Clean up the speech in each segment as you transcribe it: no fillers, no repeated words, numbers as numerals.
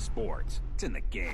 sports. It's in the game.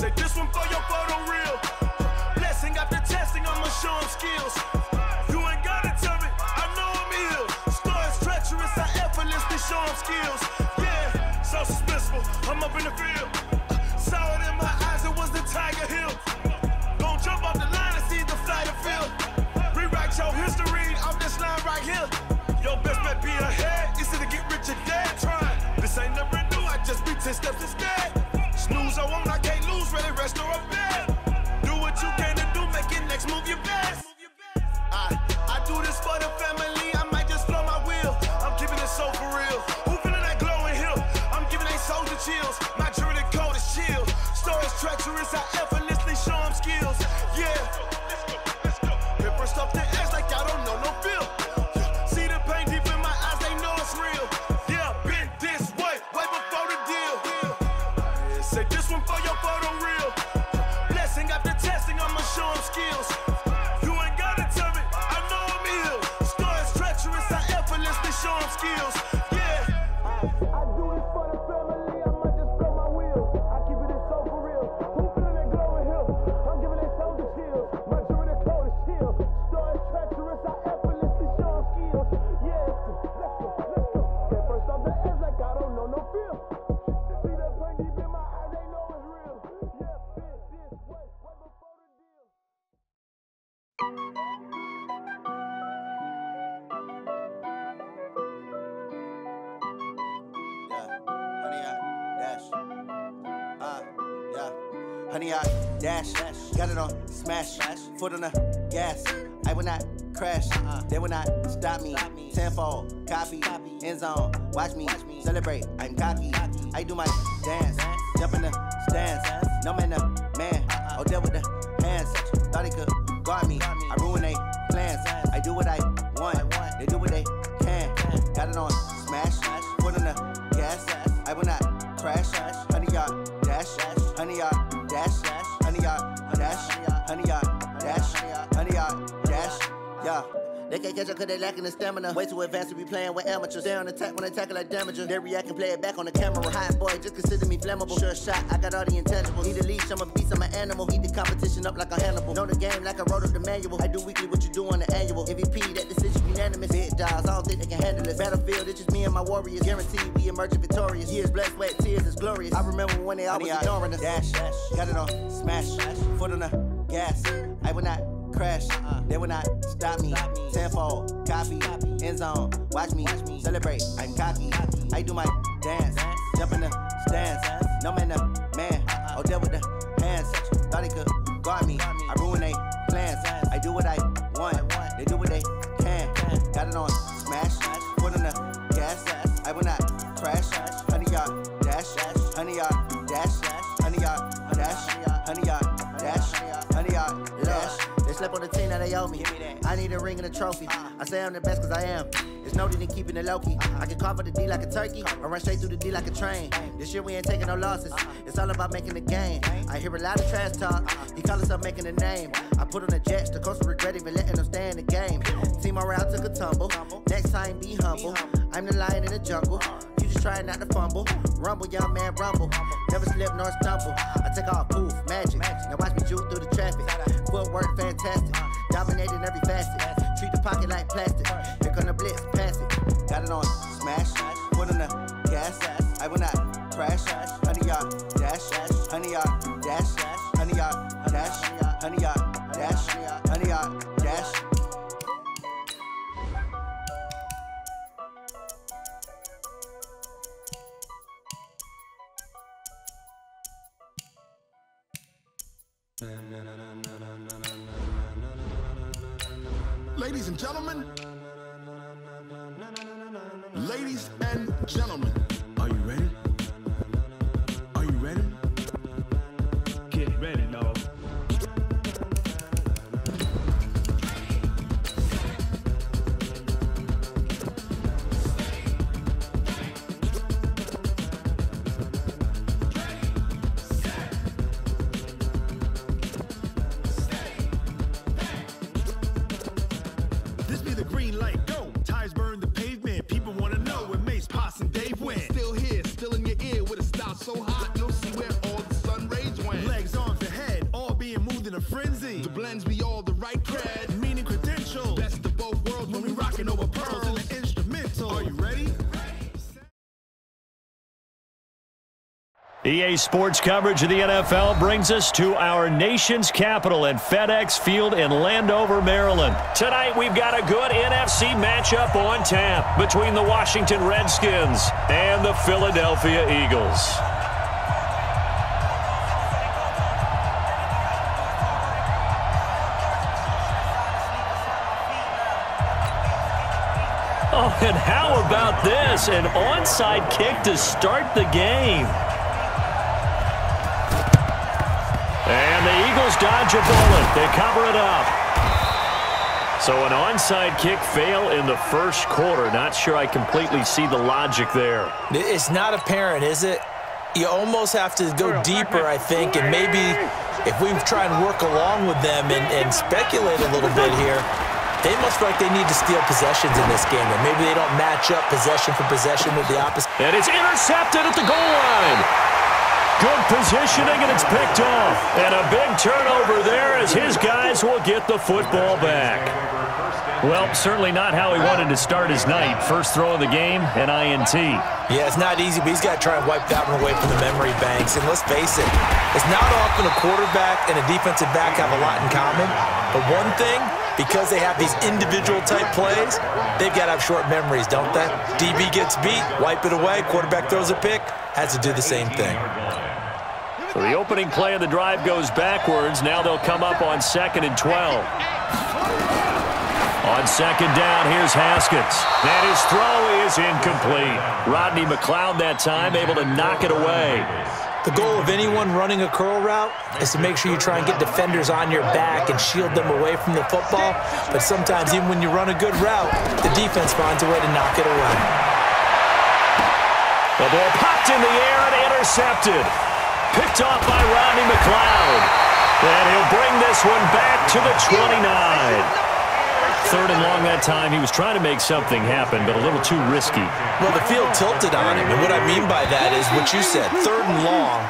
Say this one for your photo reel. 10 steps instead. Snooze, I won't, I can't lose, really rest or a bed. Do what you can to do, make it next move your best. I do this for the family, I might just flow my wheel. I'm keeping it so for real. Who feeling that glowing hill? I'm giving they soldier chills. My jewelry the coldest chill. Stories treacherous, I effortlessly show them skills. Yeah. Paper stuff the edge like I don't know no feel. See the pain deep in my eyes, they know it's real. Yeah, been this way before the deal. Say this one for your photo real. Blessing after testing, I'ma show them skills. You ain't gotta tell me, I know I'm ill. Stories treacherous, I effortlessly show them skills. Yeah. I do this for the family, I might just blow my wheel. I keep it so for real. Who feeling that glowing hill? I'm giving they soldier chills. My jewelry the coldest chill. Stories treacherous, I effortlessly show them skills. Yeah, let's go. At first off the edge like I don't know no feel. See that pain deep in my eyes, they know it's real. Yeah, been this way before the deal. Honey, I dash, got it on smash, foot on the gas. I will not crash, they will not stop me. Tenfold, copy, end zone, watch me celebrate. I'm cocky, I do my dance, jump in the stands. No man, man, oh there with the hands. Thought he could guard me, I ruin they plans. I do what I want, they do what they can. Got it on smash, foot on the gas. I will not crash, honey, y'all dash, honey, y'all dash, honey, y'all dash, honey, y'all dash, honey, y'all dash, yeah. They can't catch up cause they lacking the stamina. Way too advanced to be playing with amateurs. Stay on attack when they tackle like damager. They react and play it back on the camera. Hot boy, just consider me flammable. Sure shot, I got all the intangibles. Need a leash, I'm a beast, I'm an animal. Eat the competition up like a Hannibal. Know the game like I wrote up the manual. I do weekly what you do on the annual. MVP, that decision unanimous. Big dogs, I don't think they can handle this. Battlefield, it's just me and my warriors. Guaranteed we emerge victorious. Years, blood, sweat, tears, it's glorious. I remember when they always ignoring us. Dash, got it on smash, foot on the gas. I will not crash, they will not stop me. Tenfold, copy, end zone, watch me celebrate. I'm cocky, I do my dance, jump in the stands. No man, man, oh there with the hands. Thought he could guard me, I ruin they plans. I do what I want, they do what they can. Got it on smash, foot on the gas. I will not crash, honey y'all dash, honey y'all dash, honey y'all dash, honey y'all dash, honey y'all dash. They slept on the team that they owe me. I need a ring and a trophy. I say I'm the best cause I am. It's no need in keeping it low-key. I can carve the D like a turkey or run straight through the D like a train. This year we ain't taking no losses. It's all about making the game. I hear a lot of trash talk. He call himself making a name. I put on the Jets. The coach will regret even letting them stay in the game. Team around took a tumble. Next time be humble. I'm the lion in the jungle. You just trying not to fumble. Rumble, young man, rumble. Never slip nor stumble. I take off, poof, magic. Now watch me juke through the traffic. Footwork fantastic. Dominating every facet. Treat the pocket like plastic. Here come the blitz, pass it. Got it on smash. Foot on the gas. I will not crash. Honey, y'all dash. Honey, y'all dash. Honey, y'all dash. Honey, y'all dash. Honey, y'all dash. Ladies and gentlemen, ladies and gentlemen, are you ready? Are you ready? Get ready, dog. This be the green light, go. Tires burn the pavement. People wanna know where Mace, Poss, and Dave went. Still here, still in your ear with a style so hot, you'll see where all the sun rays went. Legs, arms, the head, all being moved in a frenzy. The blends be all the right cred, meaning credentials. Best of both worlds when we rockin' over pearls in the instrumental. Are you ready? EA Sports coverage of the NFL brings us to our nation's capital at FedEx Field in Landover, Maryland. Tonight, we've got a good NFC matchup on tap between the Washington Redskins and the Philadelphia Eagles. Oh, and how about this? An onside kick to start the game. And the Eagles dodge a bullet. They cover it up. So an onside kick fail in the first quarter. Not sure I completely see the logic there. It's not apparent, is it? You almost have to go deeper, I think, and maybe if we try and work along with them and speculate a little bit here, they must feel like they need to steal possessions in this game, and maybe they don't match up possession for possession with the opposite. And it's intercepted at the goal line. Good positioning, and it's picked off. And a big turnover there as his guys will get the football back. Well, certainly not how he wanted to start his night. First throw of the game, an INT. Yeah, it's not easy, but he's got to try and wipe that one away from the memory banks. And let's face it, it's not often a quarterback and a defensive back have a lot in common. But one thing, because they have these individual type plays, they've got to have short memories, don't they? DB gets beat, wipe it away, quarterback throws a pick, has to do the same thing. So the opening play of the drive goes backwards. Now they'll come up on 2nd and 12. On 2nd down, here's Haskins. And his throw is incomplete. Rodney McLeod that time able to knock it away. The goal of anyone running a curl route is to make sure you try and get defenders on your back and shield them away from the football. But sometimes even when you run a good route, the defense finds a way to knock it away. The ball popped in the air and intercepted. Picked off by Rodney McLeod. And he'll bring this one back to the 29. 3rd and long that time. He was trying to make something happen, but a little too risky. Well, the field tilted on him, and what I mean by that is what you said. 3rd and long,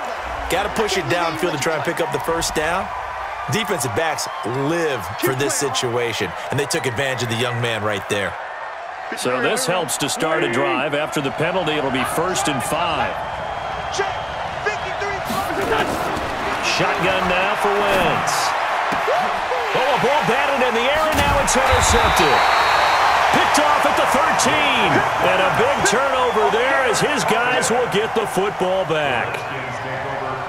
got to push it downfield to try and pick up the first down. Defensive backs live for this situation, and they took advantage of the young man right there. So this helps to start a drive. After the penalty, it'll be 1st and 5. Shotgun now for Wentz. Oh, a ball batted in the air, and now it's intercepted. Picked off at the 13. And a big turnover there as his guys will get the football back.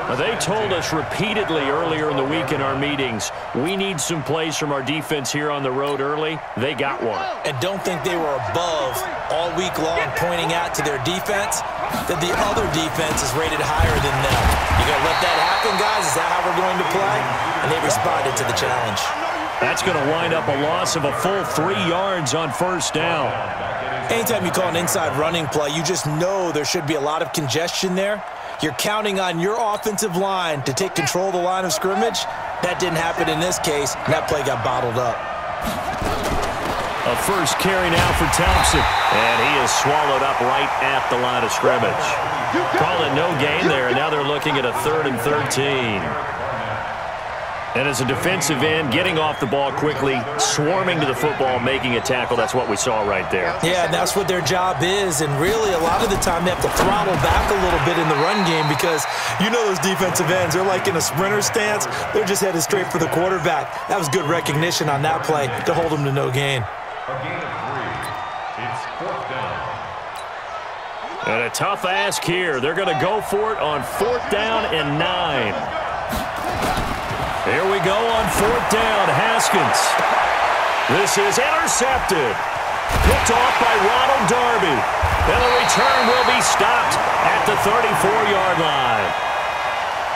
Now, they told us repeatedly earlier in the week in our meetings, we need some plays from our defense here on the road early. They got one. And don't think they were above all week long pointing out to their defense that the other defense is rated higher than them. You going to let that happen, guys? Is that how we're going to play? And they responded to the challenge. That's going to wind up a loss of a full 3 yards on 1st down. Anytime you call an inside running play, you just know there should be a lot of congestion there. You're counting on your offensive line to take control of the line of scrimmage. That didn't happen in this case. That play got bottled up. A first carry now for Thompson. And he is swallowed up right at the line of scrimmage. Call it no gain there, and now they're looking at a 3rd and 13. And as a defensive end, getting off the ball quickly, swarming to the football, making a tackle, that's what we saw right there. Yeah, and that's what their job is. And really, a lot of the time, they have to throttle back a little bit in the run game because you know those defensive ends, they're like in a sprinter stance. They're just headed straight for the quarterback. That was good recognition on that play to hold them to no gain. And a tough ask here. They're going to go for it on 4th down and 9. Here we go on 4th down. Haskins. This is intercepted. Picked off by Ronald Darby. And the return will be stopped at the 34-yard line.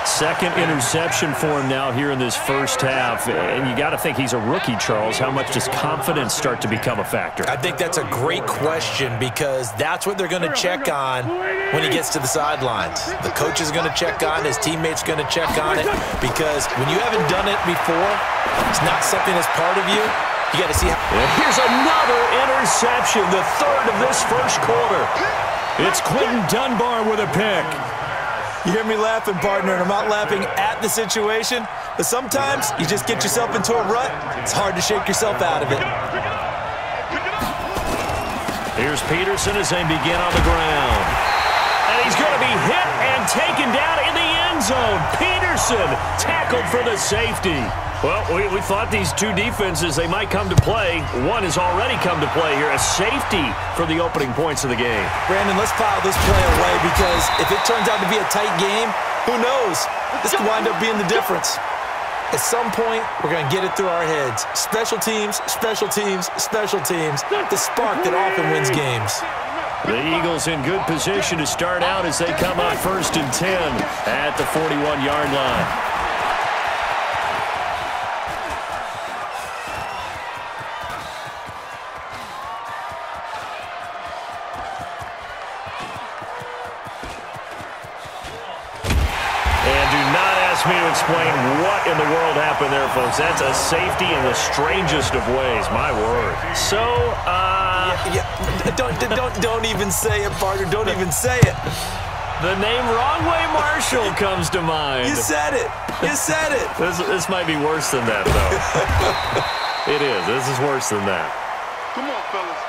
2nd interception for him now here in this first half. And you got to think he's a rookie, Charles. How much does confidence start to become a factor? I think that's a great question because that's what they're going to check on when he gets to the sidelines. The coach is going to check on it. His teammates going to check on it because when you haven't done it before, it's not something that's part of you. You got to see how. And here's another interception, the 3rd of this first quarter. It's Quentin Dunbar with a pick. You hear me laughing, partner, and I'm not laughing at the situation, but sometimes you just get yourself into a rut. It's hard to shake yourself out of it. Here's Peterson as they begin on the ground. And he's going to be hit and taken down in the end zone. Peterson tackled for the safety. Well, we thought these two defenses, they might come to play. One has already come to play here, a safety for the opening points of the game. Brandon, let's file this play away because if it turns out to be a tight game, who knows? This could wind up being the difference. at some point, we're going to get it through our heads. Special teams, special teams, special teams. The spark that often wins games. The Eagles in good position to start out as they come up 1st and 10 at the 41-yard line. Me to explain what in the world happened there, folks. That's a safety in the strangest of ways. My word. So, Don't even say it, partner. Don't even say it. The name Wrong Way Marshall comes to mind. You said it. You said it. This might be worse than that, though. It is. This is worse than that. Come on, fellas.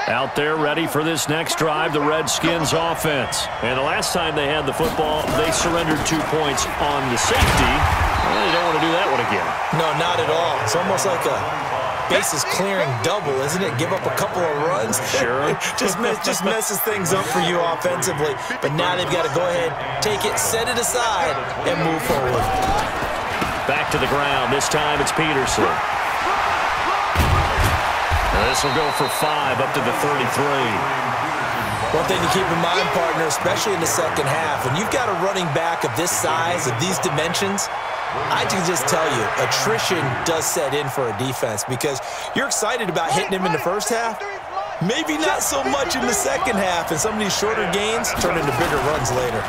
Out there ready for this next drive, the Redskins offense. And the last time they had the football, they surrendered 2 points on the safety. Well, they don't want to do that one again. No, not at all. It's almost like a bases clearing double, isn't it? Give up a couple of runs. Sure. just messes things up for you offensively. But now they've got to go ahead, take it, set it aside, and move forward. Back to the ground. This time it's Peterson. This will go for 5 up to the 33. One thing to keep in mind, partner, especially in the second half, when you've got a running back of this size, of these dimensions, I can just tell you, attrition does set in for a defense because you're excited about hitting him in the first half. Maybe not so much in the second half, and some of these shorter gains turn into bigger runs later.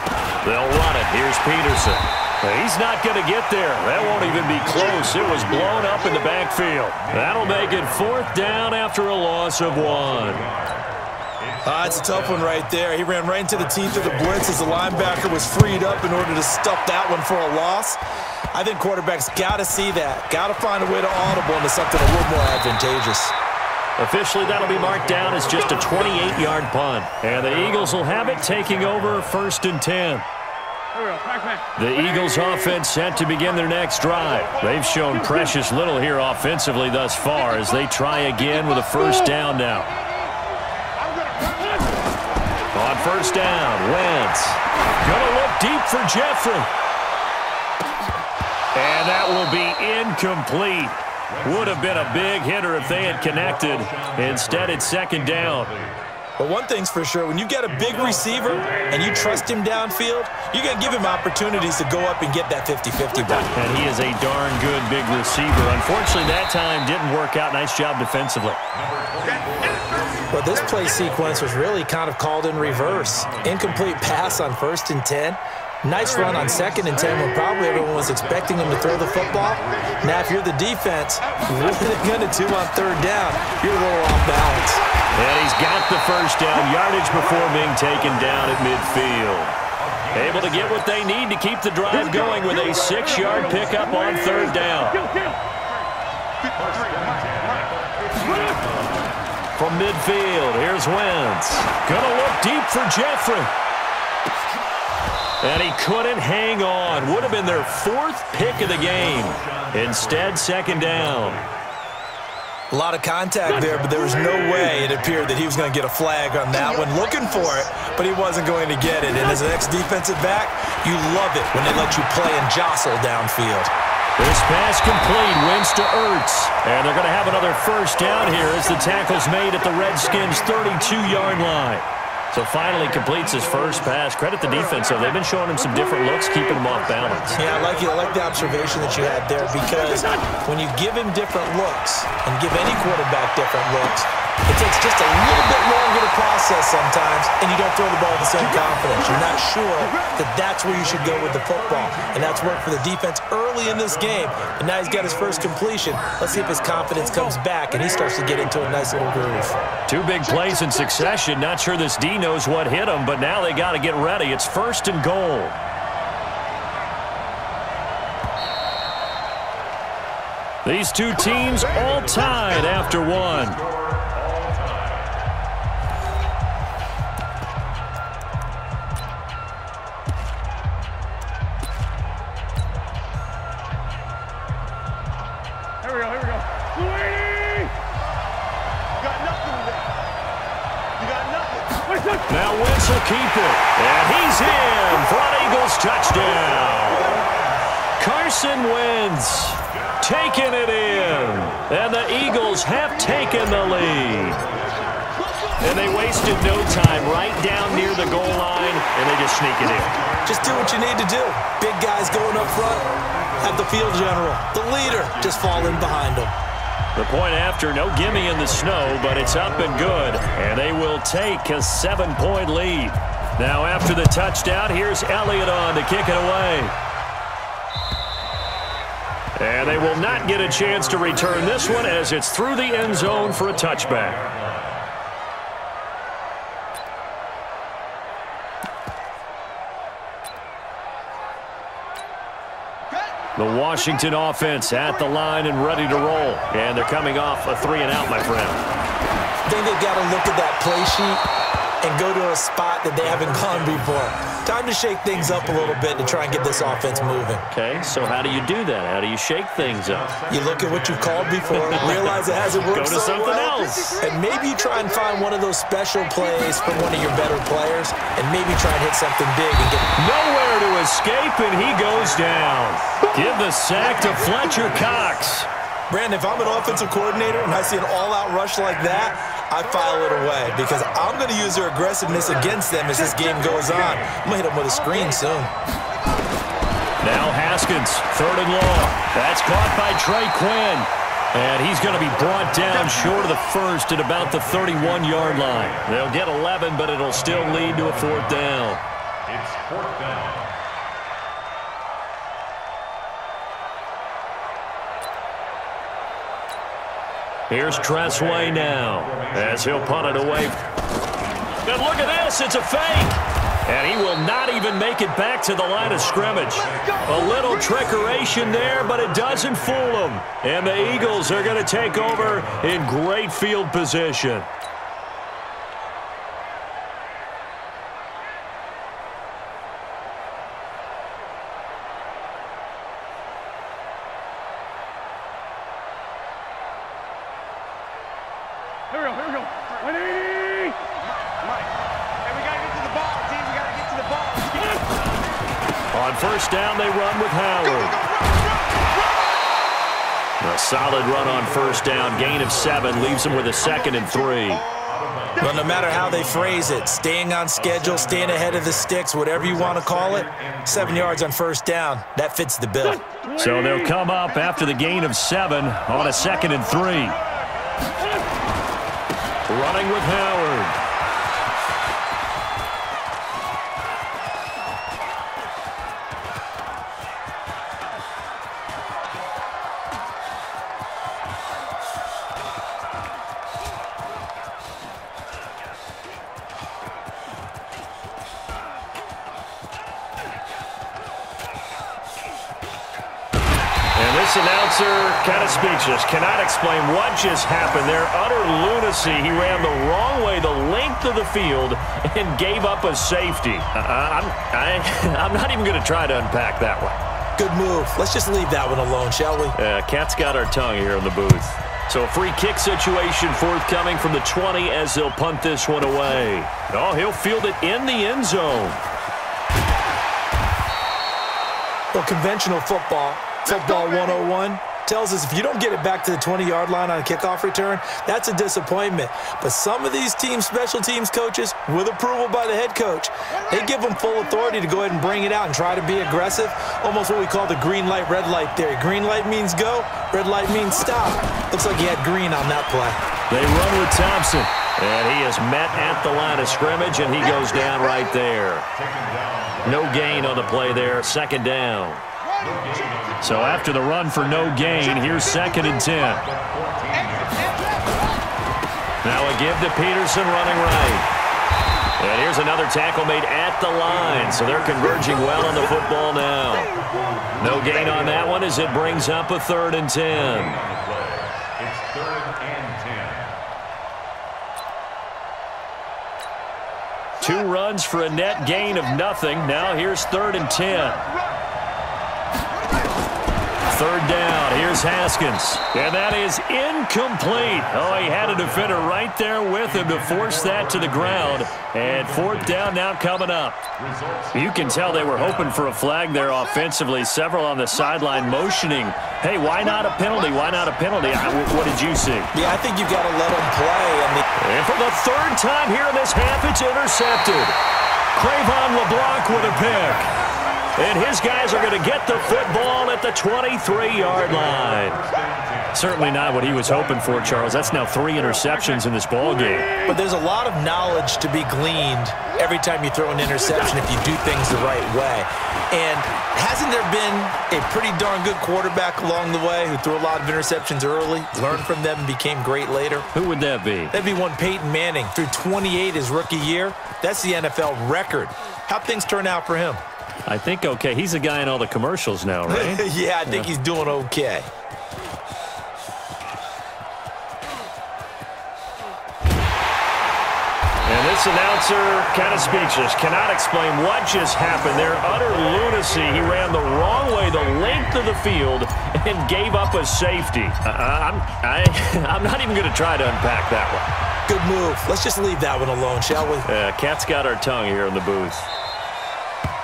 They'll run it. Here's Peterson. He's not going to get there. That won't even be close. It was blown up in the backfield. That'll make it 4th down after a loss of 1. It's a tough one right there. He ran right into the teeth of the blitz as the linebacker was freed up in order to stuff that one for a loss. I think quarterbacks got to see that. Got to find a way to audible into something a little more advantageous. Officially, that'll be marked down as just a 28-yard punt. And the Eagles will have it, taking over 1st and 10. The Eagles offense set to begin their next drive. They've shown precious little here offensively thus far as they try again with a 1st down now. On 1st down, Wentz. Gonna look deep for Jeffrey. And that will be incomplete. Would have been a big hitter if they had connected. Instead, it's 2nd down. But one thing's for sure, when you get a big receiver and you trust him downfield, you're going to give him opportunities to go up and get that 50-50 ball. And he is a darn good big receiver. Unfortunately, that time didn't work out. Nice job defensively. But this play sequence was really kind of called in reverse. Incomplete pass on 1st and 10. Nice run on 2nd and 10 when probably everyone was expecting him to throw the football. Now, if you're the defense, what are they going to do on 3rd down? You're a little off balance. And he's got the 1st down, yardage before being taken down at midfield. Able to get what they need to keep the drive going with a 6-yard pickup on 3rd down. From midfield, here's Wentz. Gonna look deep for Jeffrey. And he couldn't hang on. Would have been their 4th pick of the game. Instead, 2nd down. A lot of contact there, but there was no way it appeared that he was going to get a flag on that one. Looking for it, but he wasn't going to get it. And as an ex-defensive back, you love it when they let you play and jostle downfield. This pass complete, wins to Ertz. And they're going to have another 1st down here as the tackle's made at the Redskins' 32-yard line. So finally completes his 1st pass. Credit the defense, though. They've been showing him some different looks, keeping him off balance. Yeah, I like the observation that you had there because when you give him different looks and give any quarterback different looks, it takes just a little bit longer to process sometimes, and you don't throw the ball with the same confidence. You're not sure that that's where you should go with the football, and that's worked for the defense early in this game. And now he's got his 1st completion. Let's see if his confidence comes back, and he starts to get into a nice little groove. 2 big plays in succession. Not sure this D knows what hit him, but now they got to get ready. It's 1st and goal. These two teams all tied after 1. Now Wentz will keep it. And he's in for an Eagles touchdown. Carson Wentz taking it in. And the Eagles have taken the lead. And they wasted no time right down near the goal line, and they just sneak it in. Just do what you need to do. Big guys going up front. Have the field general, the leader, just fall in behind them. The point after, no gimme in the snow, but it's up and good. And they will take a 7-point lead. Now after the touchdown, here's Elliott on to kick it away. And they will not get a chance to return this one as it's through the end zone for a touchback. The Washington offense at the line and ready to roll. And they're coming off a 3-and-out, my friend. I think they've got to look at that play sheet and go to a spot that they haven't gone before. Time to shake things up a little bit to try and get this offense moving. Okay, so how do you do that? How do you shake things up? You look at what you've called before, realize it hasn't worked Go to something else. and maybe you try and find one of those special plays from one of your better players, and maybe try and hit something big and get nowhere to escape, and he goes down. Give the sack to Fletcher Cox. Brandon, if I'm an offensive coordinator and I see an all-out rush like that, I file it away because I'm going to use their aggressiveness against them as this game goes on. I'm going to hit them with a screen soon. Now Haskins, 3rd and long. That's caught by Trey Quinn. And he's going to be brought down short of the first at about the 31-yard line. They'll get 11, but it'll still lead to a 4th down. It's 4th down. Here's Tressway now as he'll punt it away. And look at this, it's a fake. And he will not even make it back to the line of scrimmage. A little trickeration there, but it doesn't fool him. And the Eagles are going to take over in great field position. Here we go. 180. Mike. Hey, we got to get to the ball, team. We got to get to the ball. On 1st down, they run with Howard. A solid run on 1st down. Gain of 7 leaves them with a 2nd and 3. Well, no matter how they phrase it, staying on schedule, staying ahead of the sticks, whatever you want to call it, 7 yards on 1st down, that fits the bill. So they'll come up after the gain of 7 on a 2nd and 3. Running with Howard. Announcer kind of speechless, cannot explain what just happened there. Utter lunacy. He ran the wrong way the length of the field and gave up a safety. I'm not even going to try to unpack that one. Good move. Let's just leave that one alone, shall we? Cat's got our tongue here in the booth. So a free kick situation forthcoming from the 20 as they'll punt this one away. Oh, he'll field it in the end zone. Well, conventional football 101, tells us if you don't get it back to the 20-yard line on a kickoff return, that's a disappointment. But some of these special teams coaches, with approval by the head coach, they give them full authority to go ahead and bring it out and try to be aggressive, almost what we call the green light, red light theory. Green light means go, red light means stop. Looks like he had green on that play. They run with Thompson, and he is met at the line of scrimmage, and he goes down right there. No gain on the play there, 2nd down. So after the run for no gain, here's 2nd and 10. Now a give to Peterson running right. And here's another tackle made at the line. So they're converging well on the football now. No gain on that one as it brings up a 3rd and 10. It's 3rd and 10. 2 runs for a net gain of nothing. Now here's 3rd and 10. third down. Here's Haskins. And that is incomplete. Oh, he had a defender right there with him to force that to the ground. And fourth down now coming up. You can tell they were hoping for a flag there offensively. Several on the sideline motioning, hey, why not a penalty? Why not a penalty? What did you see? Yeah, I think you got to let them play. And for the third time here in this half, it's intercepted. Cravon LeBlanc with a pick. And his guys are going to get the football at the 23-yard line. Certainly not what he was hoping for, Charles. That's now 3 interceptions in this ball game. But there's a lot of knowledge to be gleaned every time you throw an interception if you do things the right way. And hasn't there been a pretty darn good quarterback along the way who threw a lot of interceptions early, learned from them, and became great later? Who would that be? That'd be one Peyton Manning. Threw 28 his rookie year. That's the NFL record. How'd things turn out for him? I think okay. He's a guy in all the commercials now, right? Yeah, I think he's doing okay. And this announcer kind of speechless. Cannot explain what just happened there. Utter lunacy. He ran the wrong way, the length of the field, and gave up a safety. I'm not even going to try to unpack that one. Good move. Let's just leave that one alone, shall we? Cat's got our tongue here in the booth.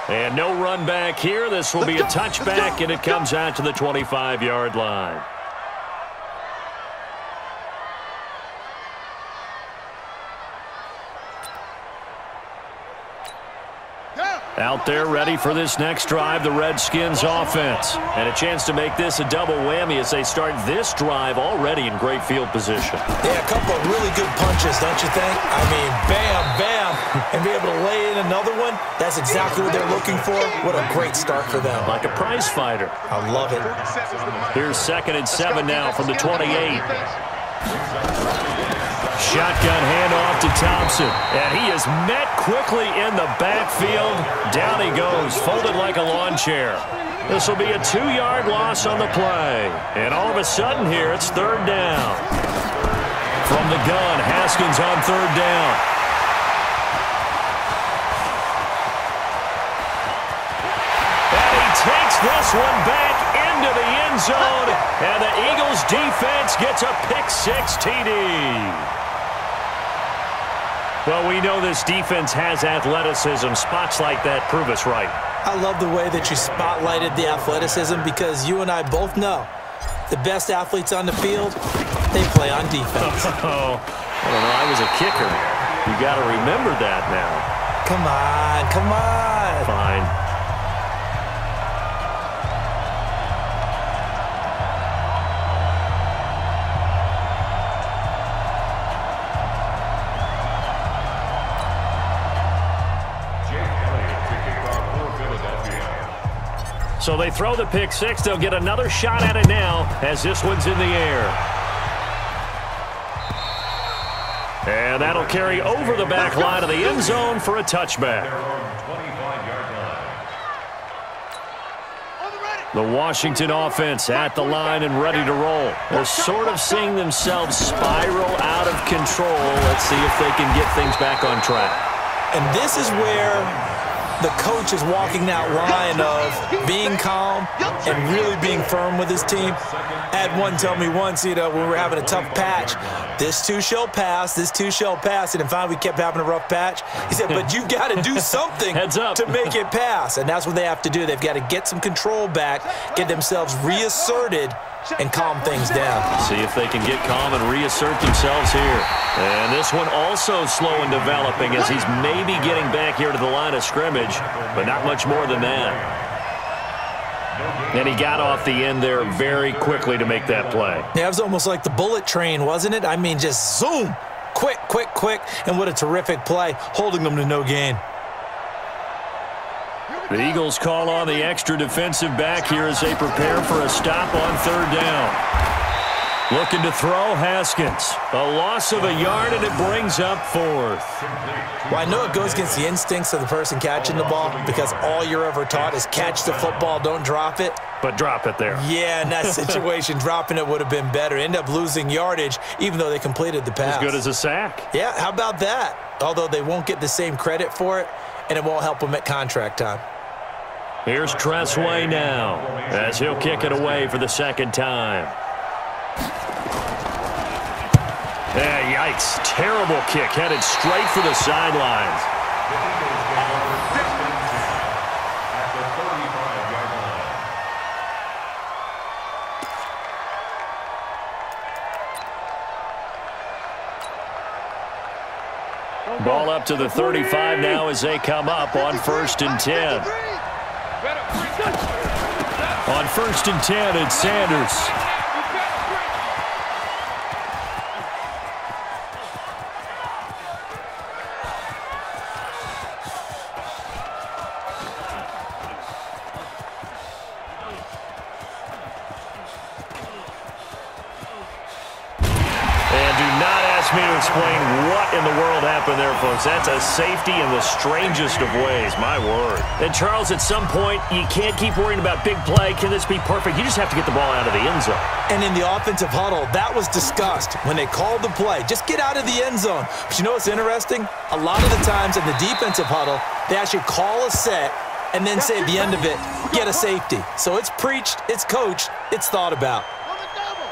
And no run back here. This will be a touchback, and it comes out to the 25-yard line. Out there ready for this next drive, the Redskins offense. And a chance to make this a double whammy as they start this drive already in great field position. Yeah, a couple of really good punches, don't you think? I mean, bam, bam, and be able to lay in another one. That's exactly what they're looking for. What a great start for them. Like a prize fighter. I love it. Here's 2nd and 7 now from the 28. Shotgun handoff to Thompson. And he is met quickly in the backfield. Down he goes, folded like a lawn chair. This will be a 2-yard loss on the play. And all of a sudden here, it's 3rd down. From the gun, Haskins on 3rd down. And he takes this one back into the end zone. And the Eagles defense gets a pick-6 TD. Well, we know this defense has athleticism. Spots like that prove us right. I love the way that you spotlighted the athleticism because you and I both know the best athletes on the field, they play on defense. Oh, I don't know. I was a kicker. You got to remember that now. Come on, come on. Fine. So they throw the pick-6. They'll get another shot at it now as this one's in the air. And that'll carry over the back line of the end zone for a touchback. The Washington offense at the line and ready to roll. They're sort of seeing themselves spiral out of control. Let's see if they can get things back on track. And this is where the coach is walking that line of being calm and really being firm with his team. I had one tell me once, when we were having a tough patch, this too shall pass, this too shall pass. And finally we kept having a rough patch. He said, but you've got to do something to make it pass. And that's what they have to do. They've got to get some control back, get themselves reasserted, and calm things down. See if they can get calm and reassert themselves here. And this one also slow in developing as he's maybe getting back here to the line of scrimmage, but not much more than that. And he got off the end there very quickly to make that play. Yeah, it was almost like the bullet train, wasn't it? I mean, just zoom, quick, quick, quick, and what a terrific play, holding them to no gain. The Eagles call on the extra defensive back here as they prepare for a stop on 3rd down. Looking to throw, Haskins. A loss of a yard, and it brings up 4th. Well, I know it goes against the instincts of the person catching the ball because all you're ever taught is catch the football, don't drop it. But drop it there. Yeah, in that situation, dropping it would have been better. End up losing yardage, even though they completed the pass. As good as a sack. Yeah, how about that? Although they won't get the same credit for it, and it won't help them at contract time. Here's Tressway now, as he'll kick it away for the second time. Yeah, yikes. Terrible kick, headed straight for the sidelines. Ball up to the 35 now as they come up on 1st and 10. On 1st and 10, it's Sanders. Me to explain what in the world happened there, folks. That's a safety in the strangest of ways, my word. And, Charles, at some point, you can't keep worrying about big play. Can this be perfect? You just have to get the ball out of the end zone. And in the offensive huddle, that was discussed when they called the play. Just get out of the end zone. But you know what's interesting? A lot of the times in the defensive huddle, they actually call a set and then say at the end of it, get a safety. So it's preached, it's coached, it's thought about.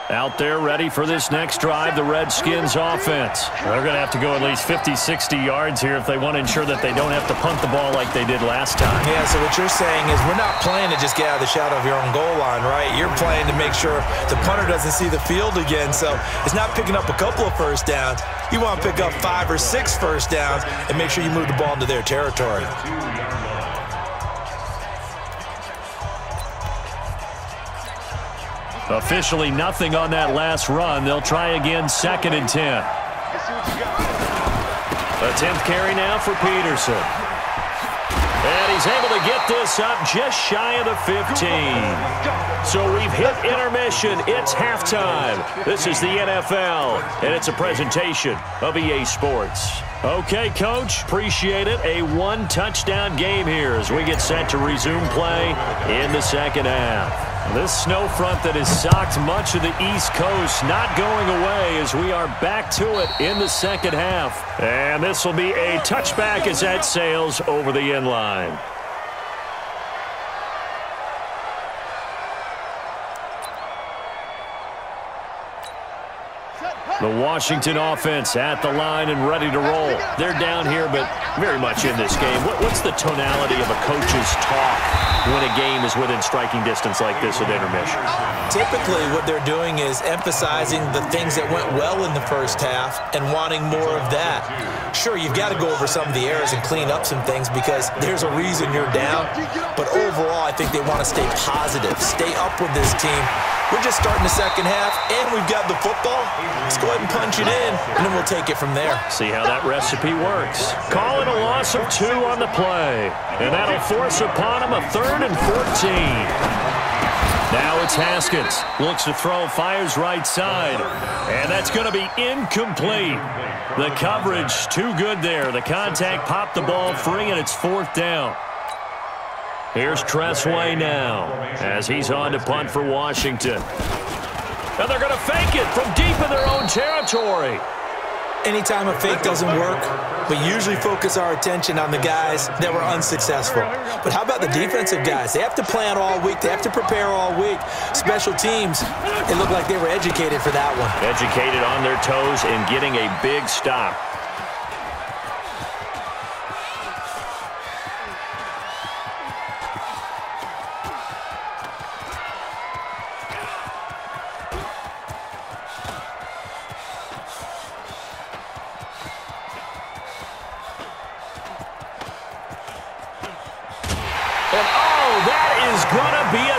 Out there ready for this next drive, the Redskins offense. They're going to have to go at least 50, 60 yards here if they want to ensure that they don't have to punt the ball like they did last time. Yeah, so what you're saying is we're not playing to just get out of the shadow of your own goal line, right? You're playing to make sure the punter doesn't see the field again. So it's not picking up a couple of first downs. You want to pick up 5 or 6 first downs and make sure you move the ball into their territory. Officially nothing on that last run. They'll try again, 2nd and 10. A 10th carry now for Peterson. And he's able to get this up just shy of the 15. So we've hit intermission. It's halftime. This is the NFL, and it's a presentation of EA Sports. Okay, Coach, appreciate it. A 1-touchdown game here as we get set to resume play in the second half. This snow front that has socked much of the East Coast not going away as we are back to it in the second half. And this will be a touchback as that sails over the end line. The Washington offense at the line and ready to roll. They're down here, but very much in this game. What's the tonality of a coach's talk when a game is within striking distance like this at intermission? Typically, what they're doing is emphasizing the things that went well in the first half and wanting more of that. Sure, you've got to go over some of the errors and clean up some things because there's a reason you're down. But overall, I think they want to stay positive, stay up with this team. We're just starting the second half, and we've got the football. Let's go ahead and punch it in, and then we'll take it from there. See how that recipe works. Call it a loss of 2 on the play, and that'll force upon him a 3rd and 14. Now it's Haskins. Looks to throw, fires right side, and that's going to be incomplete. The coverage too good there. The contact popped the ball free, and it's 4th down. Here's Tressway now as he's on to punt for Washington. And they're going to fake it from deep in their own territory. Anytime a fake doesn't work, we usually focus our attention on the guys that were unsuccessful. But how about the defensive guys? They have to plan all week. They have to prepare all week. Special teams, it looked like they were educated for that one. Educated on their toes and getting a big stop.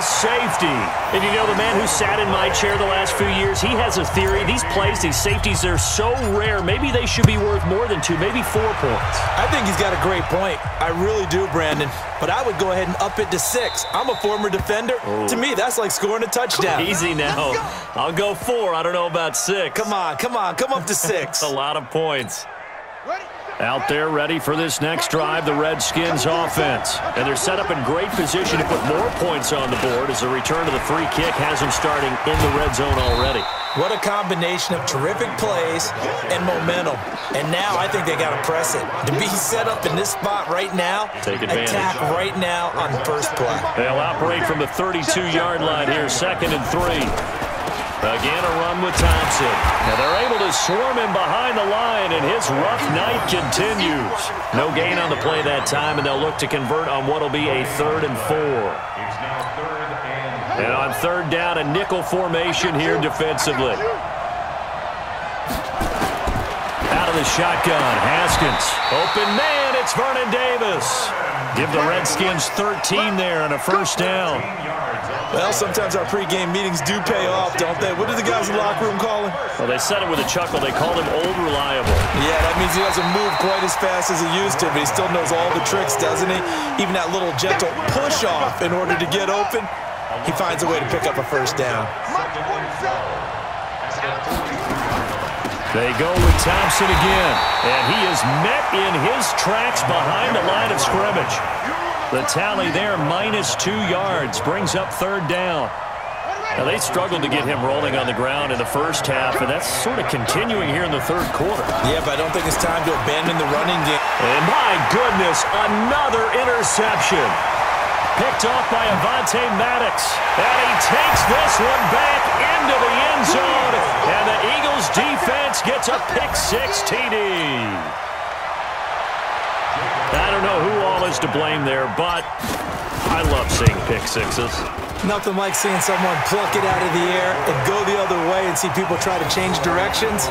Safety. And you know, the man who sat in my chair the last few years, he has a theory. These plays, these safeties, they're so rare. Maybe they should be worth more than 2, maybe 4 points. I think he's got a great point. I really do, Brandon. But I would go ahead and up it to 6. I'm a former defender. Ooh. To me, that's like scoring a touchdown. Easy now. I'll go 4. I don't know about 6. Come on. Come up to 6. A lot of points. Out there ready for this next drive, the Redskins offense. And they're set up in great position to put more points on the board as the return of the free kick has them starting in the red zone already. What a combination of terrific plays and momentum. And now I think they got to press it. To be set up in this spot right now, take advantage. Attack right now on the first play. They'll operate from the 32-yard line here, 2nd and 3. Again, a run with Thompson. Now they're able to swarm him behind the line, and his rough night continues. No gain on the play that time, and they'll look to convert on what will be a 3rd and 4. And on 3rd down, a nickel formation here defensively. Out of the shotgun, Haskins. Open man, it's Vernon Davis. Give the Redskins 13 there and a 1st down. Well, sometimes our pregame meetings do pay off, don't they? What do the guys in the locker room call him? Well, they said it with a chuckle. They called him Old Reliable. Yeah, that means he doesn't move quite as fast as he used to, but he still knows all the tricks, doesn't he? Even that little gentle push-off in order to get open, he finds a way to pick up a 1st down. They go with Thompson again, and he is met in his tracks behind the line of scrimmage. The tally there, -2 yards, brings up 3rd down. Now, they struggled to get him rolling on the ground in the first half, and that's sort of continuing here in the 3rd quarter. Yeah, but I don't think it's time to abandon the running game. And my goodness, another interception. Picked off by Avonte Maddox. And he takes this one back into the end zone. And the Eagles defense gets a pick-6 TD. I don't know who all is to blame there, but I love seeing pick-6s. Nothing like seeing someone pluck it out of the air and go the other way and see people try to change directions.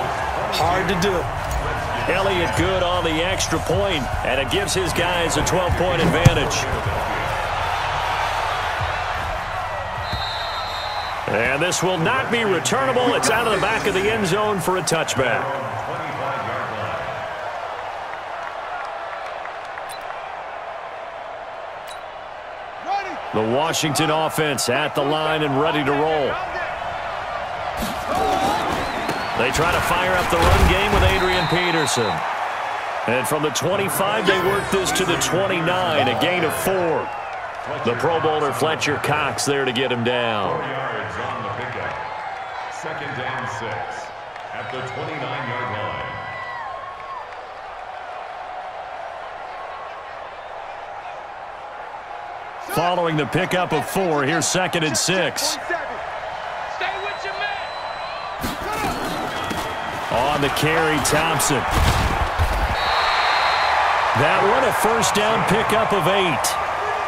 Hard to do. Elliott good on the extra point, and it gives his guys a 12-point advantage. And this will not be returnable. It's out of the back of the end zone for a touchback. The Washington offense at the line and ready to roll. They try to fire up the run game with Adrian Peterson. And from the 25, they work this to the 29, a gain of 4. The Pro Bowler Fletcher Cox there to get him down. 4 yards on the pickup. 2nd and 6 at the 29-yard line. Following the pickup of 4, here's 2nd and 6. Stay with your man. On the carry, Thompson. That one a 1st down pickup of 8.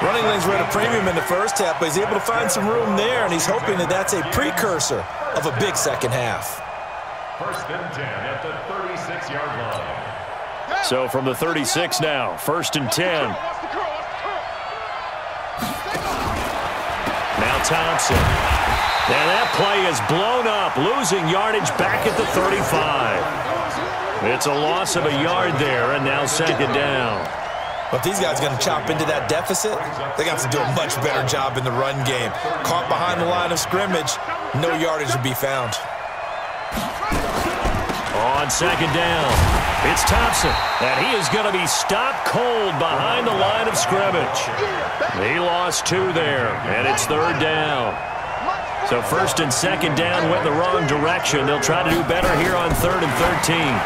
Running lanes were at a premium in the first half, but he's able to find some room there, and he's hoping that that's a precursor of a big second half. 1st and 10 at the 36-yard line. So from the 36 now, 1st and 10. Now Thompson. And that play is blown up, losing yardage back at the 35. It's a loss of a yard there, and now 2nd down. But if these guys are going to chop into that deficit, they're going to have to do a much better job in the run game. Caught behind the line of scrimmage, no yardage to be found. On 2nd down, it's Thompson, and he is going to be stopped cold behind the line of scrimmage. He lost 2 there, and it's 3rd down. So 1st and 2nd down went the wrong direction. They'll try to do better here on 3rd and 13.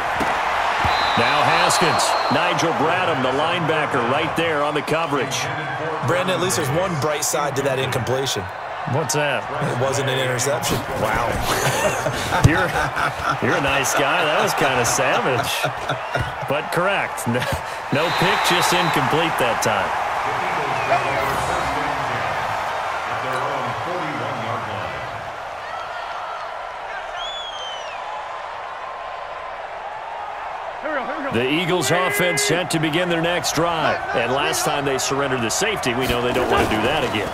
Now Haskins, Nigel Bradham, the linebacker, right there on the coverage. Brandon, at least there's one bright side to that incompletion. What's that? It wasn't an interception. Wow. You're a nice guy. That was kind of savage. But correct. No pick, just incomplete that time. The Eagles offense set to begin their next drive. And last time they surrendered the safety, we know they don't want to do that again.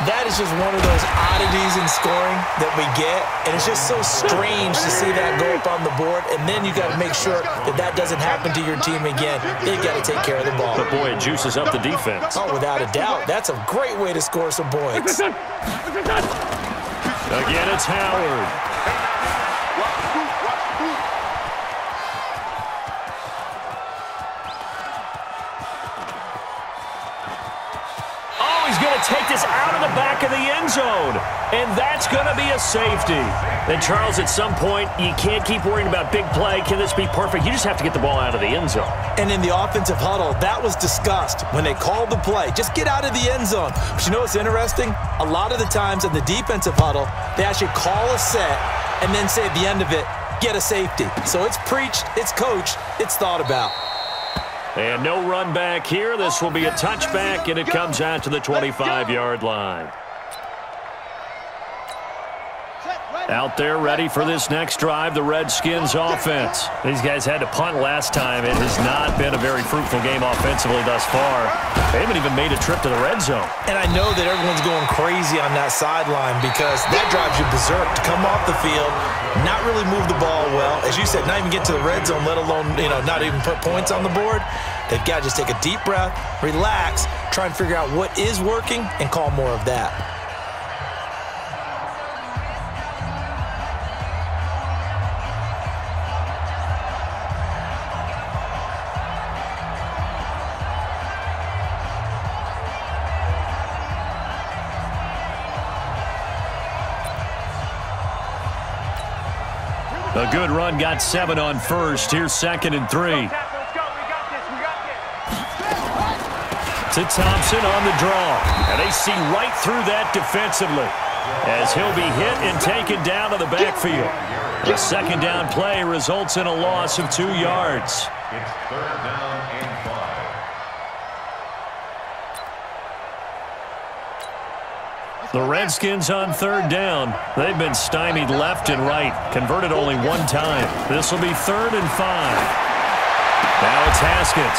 That is just one of those oddities in scoring that we get, and it's just so strange to see that go up on the board, and then you got to make sure that that doesn't happen to your team again. They've got to take care of the ball. But boy, it juices up the defense. Oh, without a doubt. That's a great way to score some points. Again, it's Howard. to take this out of the back of the end zone. And that's going to be a safety. And, Charles, at some point, you can't keep worrying about big play. Can this be perfect? You just have to get the ball out of the end zone. And in the offensive huddle, that was discussed when they called the play. Just get out of the end zone. But you know what's interesting? A lot of the times in the defensive huddle, they actually call a set and then say at the end of it, get a safety. So it's preached, it's coached, it's thought about. And no run back here. This will be a touchback, and it comes out to the 25-yard line. Out there ready for this next drive, the Redskins offense. These guys had to punt last time. It has not been a very fruitful game offensively thus far. They haven't even made a trip to the red zone. And I know that everyone's going crazy on that sideline because that drives you berserk to come off the field, not really move the ball well. As you said, not even get to the red zone, let alone, not even put points on the board. They've got to just take a deep breath, relax, try and figure out what is working, and call more of that. A good run, got 7 on first. Here's 2nd and 3. To Thompson on the draw. And they see right through that defensively as he'll be hit and taken down to the backfield. The second down play results in a loss of 2 yards. It's 3rd down and 5. The Redskins on 3rd down. They've been stymied left and right. Converted only 1 time. This will be 3rd and 5. Now it's Haskins.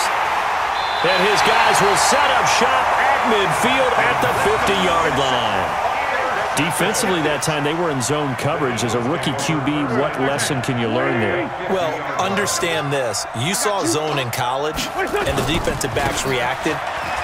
And his guys will set up shop at midfield at the 50-yard line. Defensively that time, they were in zone coverage. As a rookie QB, what lesson can you learn there? Well, understand this. You saw zone in college, and the defensive backs reacted,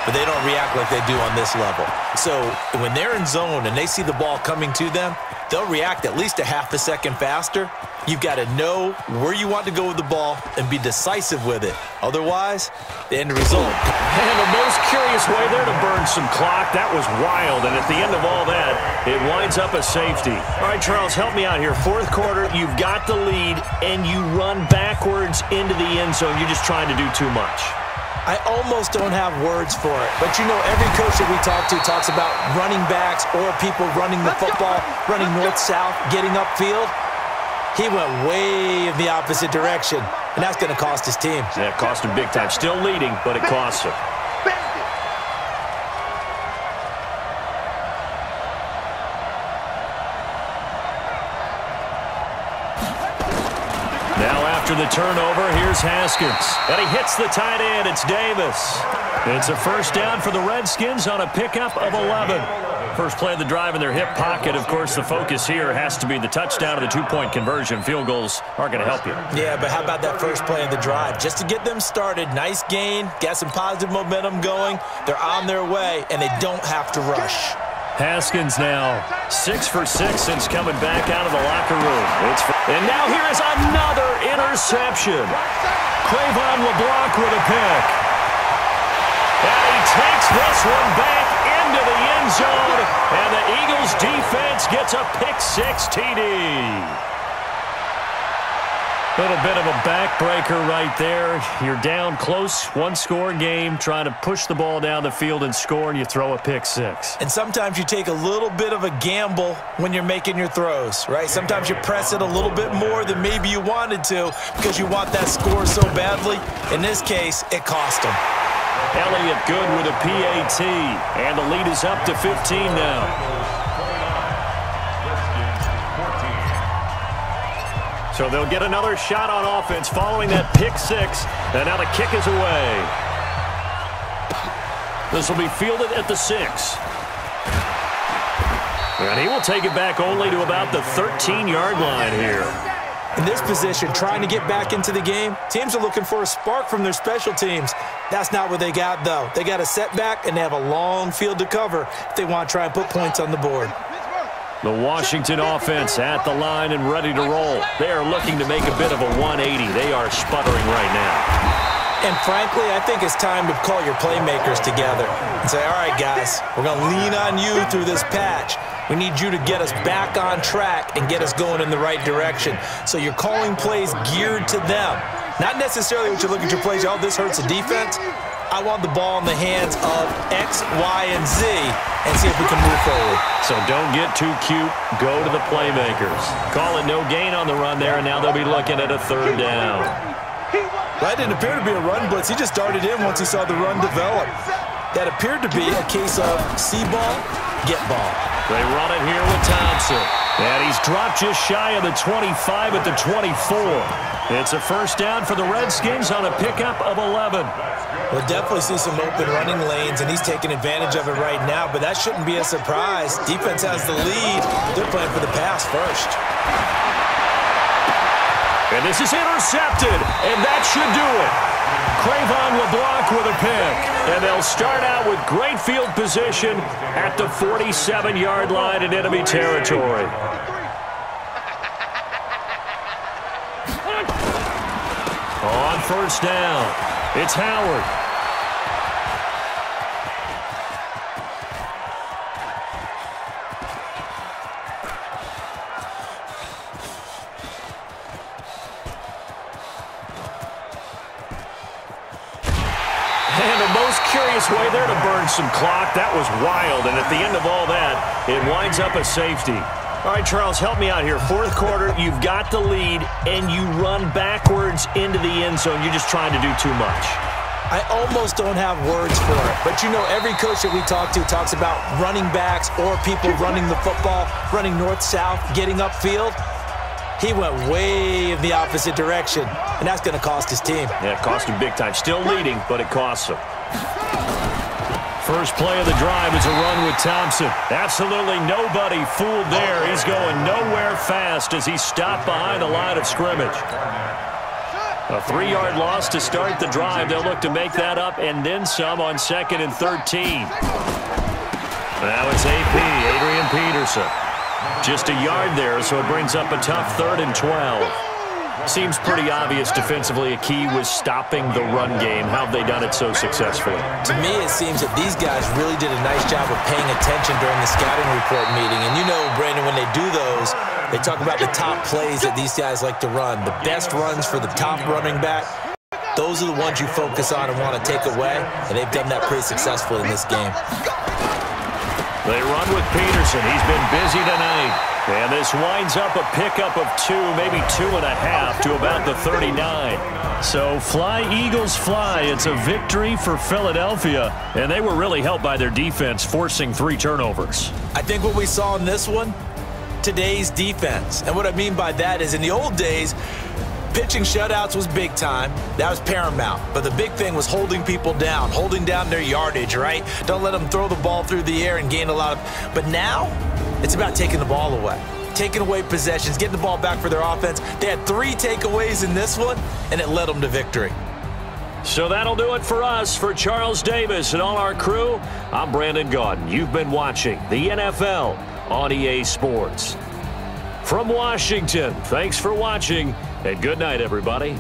but they don't react like they do on this level. So when they're in zone and they see the ball coming to them, they'll react at least a half a second faster. You've got to know where you want to go with the ball and be decisive with it. Otherwise, the end result. And the most curious way there to burn some clock. That was wild. And at the end of all that, it winds up a safety. All right, Charles, help me out here. 4th quarter, you've got the lead, and you run backwards into the end zone. You're just trying to do too much. I almost don't have words for it. But, every coach that we talk to talks about running backs or people running the football, running north-south, getting upfield. He went way in the opposite direction, and that's going to cost his team. Yeah, it cost him big time. Still leading, but it costs him. Now after the turnover, here's Haskins. And he hits the tight end. It's Davis. It's a 1st down for the Redskins on a pickup of 11. First play of the drive in their hip pocket. Of course, the focus here has to be the touchdown or the 2-point conversion. Field goals aren't going to help you. Yeah, but how about that first play of the drive? Just to get them started, nice gain, got some positive momentum going. They're on their way, and they don't have to rush. Haskins now 6 for 6 since coming back out of the locker room. And now here is another interception. Cravon LeBlanc with a pick. And he takes this one back into the end zone, and the Eagles defense gets a pick-6 TD. Little bit of a backbreaker right there. You're down close, 1-score game, trying to push the ball down the field and score, and you throw a pick-6. And sometimes you take a little bit of a gamble when you're making your throws, right? Sometimes you press it a little bit more than maybe you wanted to because you want that score so badly. In this case, it cost them. Elliott good with a PAT, and the lead is up to 15 now. So they'll get another shot on offense following that pick-6, and now the kick is away. This will be fielded at the 6. And he will take it back only to about the 13-yard line here. In this position, trying to get back into the game, teams are looking for a spark from their special teams. That's not what they got, though. They got a setback, and they have a long field to cover if they want to try and put points on the board. The Washington offense at the line and ready to roll. They are looking to make a bit of a 180. They are sputtering right now. And frankly, I think it's time to call your playmakers together and say, all right, guys, we're going to lean on you through this patch. We need you to get us back on track and get us going in the right direction. So you're calling plays geared to them. Not necessarily what you look at your plays, oh, this hurts the defense. I want the ball in the hands of X, Y, and Z and see if we can move forward. So don't get too cute. Go to the playmakers. Call it no gain on the run there, and now they'll be looking at a 3rd down. That didn't appear to be a run blitz. He just darted in once he saw the run develop. That appeared to be a case of see ball, get ball. They run it here with Thompson. And he's dropped just shy of the 25 at the 24. It's a 1st down for the Redskins on a pickup of 11. We'll definitely see some open running lanes, and he's taking advantage of it right now, but that shouldn't be a surprise. Defense has the lead. They're playing for the pass first. And this is intercepted, and that should do it. Cravon will block with a pick, and they'll start out with great field position at the 47-yard line in enemy territory. On 1st down, it's Howard. And the most curious way there to burn some clock. That was wild, and at the end of all that, it winds up a safety. All right, Charles, help me out here. 4th quarter, you've got the lead, and you run backwards into the end zone. You're just trying to do too much. I almost don't have words for it. But, you know, every coach that we talk to talks about running backs or people running the football, running north-south, getting upfield. He went way in the opposite direction, and that's going to cost his team. Yeah, it cost him big time. Still leading, but it costs him. First play of the drive is a run with Thompson. Absolutely nobody fooled there. He's going nowhere fast as he's stopped behind the line of scrimmage. A 3-yard loss to start the drive. They'll look to make that up and then some on 2nd and 13. Now it's AP, Adrian Peterson. Just a yard there, so it brings up a tough 3rd and 12. Seems pretty obvious defensively a key was stopping the run game. How have they done it so successfully? To me, it seems that these guys really did a nice job of paying attention during the scouting report meeting. And you know, Brandon, when they do those, they talk about the top plays that these guys like to run. The best runs for the top running back. Those are the ones you focus on and want to take away. And they've done that pretty successfully in this game. They run with Peterson. He's been busy tonight. And this winds up a pickup of 2, maybe 2.5 to about the 39. So fly, Eagles, fly. It's a victory for Philadelphia. And they were really helped by their defense, forcing 3 turnovers. I think what we saw in this one, today's defense. And what I mean by that is in the old days, pitching shutouts was big time. That was paramount. But the big thing was holding people down, holding down their yardage, right? Don't let them throw the ball through the air and gain a lot of... But now, it's about taking the ball away. Taking away possessions, getting the ball back for their offense. They had 3 takeaways in this one, and it led them to victory. So that'll do it for us. For Charles Davis and all our crew, I'm Brandon Gaudin. You've been watching the NFL on EA Sports. From Washington, thanks for watching, and good night, everybody.